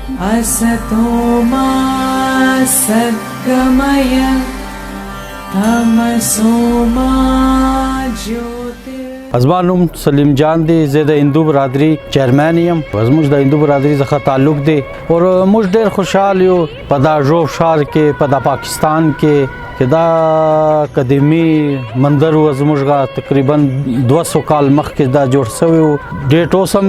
असतो मा सद्गमय तमसो मा ज्योतिर्गमय. زما نوم سلیم جان دی. زه د هندو برادری چیرمن یم. زموږ د هندو برادری څخه تعلق دی او موږ ډېر خوشحال یو په دا ژوب ښار کې په دا پاکستان کې دا قدیمي مندر و. زموږ تقریبا 200 کال مخکې دا جوړ شوی و. ډېټ اوس هم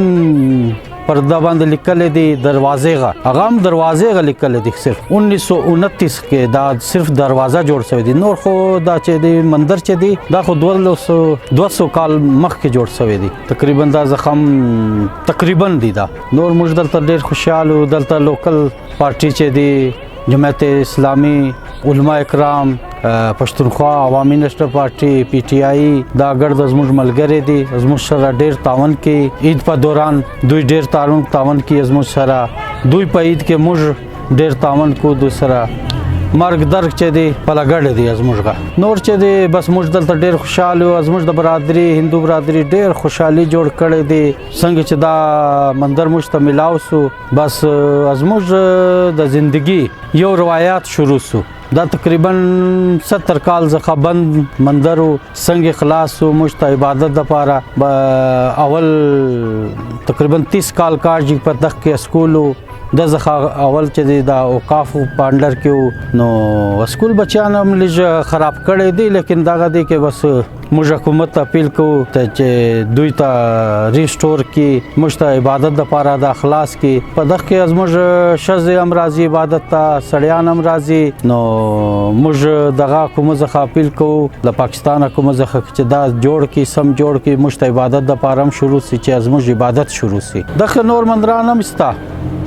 پرده باندې لیکل دي دروازې هغه هم دروازې لیکل دي. صرف 1929 کې دا صرف دروازه جوړ شوی دي. نور خو دا چې دی مندر چې دی دا خو 200 کال مخکې جوړ شوی دي. تقریبا دا زخم تقریبا دی دا. نور موږ دلته ډېر خوشاله یو. دلته لوکل پارټي چې دی جماعت اسلامي، علما کرام، پښتونخوا عوامي نېشنل پارټي، پی ټي آی دا ګرد زموږ ملګري دي. زموږ سره ډېر تعاون کوي. عید په دوران دوی ډېر تعاون کوي زموږ سره. دوی په عید کې موږ ډېر تعاون کوو دوی سره. مرګ درک چې دی په لګړې دی زموږ. نور چې دی بس موږ دلته ډېر خوشاله یو. زموږ د برادری هندو برادری ډېر خوشحالي جوړ کړی دی. څنګه چې دا مندر موږ ته ملاو سو بس زموږ د زندگی یو روایت شروع سو. دا تقریبا 70 کال څخه بند مندر و. څنګه خلاص سو موږ ته عبادت لپاره. اول تقریبا 30 کال کار په دغه کې اسکول د ځخه اول چې دا اوقاف په انډر کې نو اسکول بچیان هم لږ خراب کړی دی. لیکن دغه دی کې بس موږ حکومت ته اپیل کوو چې دوی ته ریسټور کړي، موږ ته عبادت لپاره د اخلاص کړي. په دغه کې زموږ ښځې هم راځي عبادت ته، سړیان هم راځي. نو موږ دغه حکومت څخه اپیل کوو د پاکستان حکومت څخه چې دا جوړ کړي، سم جوړ کړي. موږ ته عبادت لپاره هم شروع شي چې زموږ عبادت شروع شي. دغه نور مندران هم شته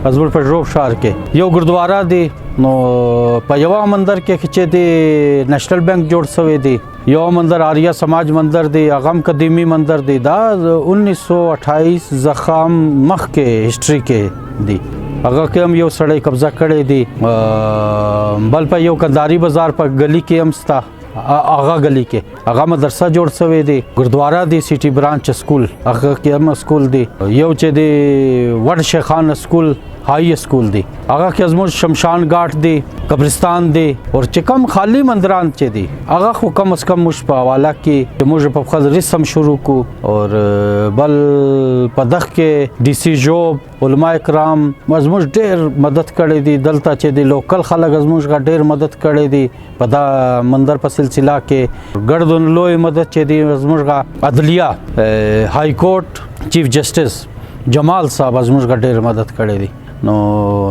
زموږ په ژوب ښار کې. یو ګردواره دی. نو په یو مندر کې چې دی نېشنل بانک جوړ شوی دی. یو مندر آریا سماج مندر دی. هغه هم قدیمي مندر دی. دا 1928 زخم مخ کې هسټري کې دی. هغه کې هم یو سړی قبضه کړی دی. بل په یو کنداري بازار په گلی کې هم ستا هغه گلی کې هغه مدرسه جوړ شوی دی. ګردواره دی. سیټي برانچ سکول هغه کې هم سکول دی. یو چې دی وډ شیخان سکول هائی سکول دی. هغه کې زموږ شمشان گاټ دی، قبرستان دی. او چې کم خالی مندران چې دی هغه خو کم از کم موږ په حواله کې موږ په خپل رسم شروع کو. او بل په دغه کې ډي سي جوب، علما کرام زموږ ډېر مدد کړی دی. دلته چې دی لوکل خلک زموږ ډېر مدد کړی دی په دا مندر په سلسله کې. ګردون لوی مدد چې دی زموږ عدلیه هائی کورټ چیف جسټس جمال صاحب زموږ ډېر مدد کړی دی. نو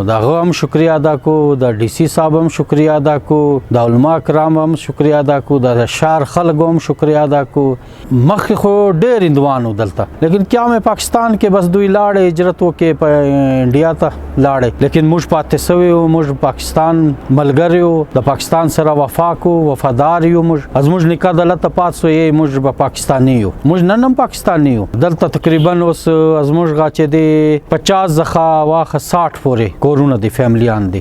دغه هم شکریا ادا کو. د ډي سي صاحب هم شکریا ادا کو. د علما کرام هم شکریا ادا کو. د شهر خلکو هم شکریا ادا کو. مخکې خو ډېر هندوانو دلته، لیکن کیا مې پاکستان کې بس دوی لاړې هجرت وکړې په انډیا ته لاړې. لیکن موږ پاتې سوي یو. موږ پاکستان ملګري یو. د پاکستان سره وفا کو، وفادار یو. موږ نیکه دلته پات سو یې موږ به پاکستاني یو. موږ نن هم پاکستاني یو. دلته تقریبا اوس زموږ چې دی 50 ځخه واخه 60 پورې کورونه دي، فیملیان دي.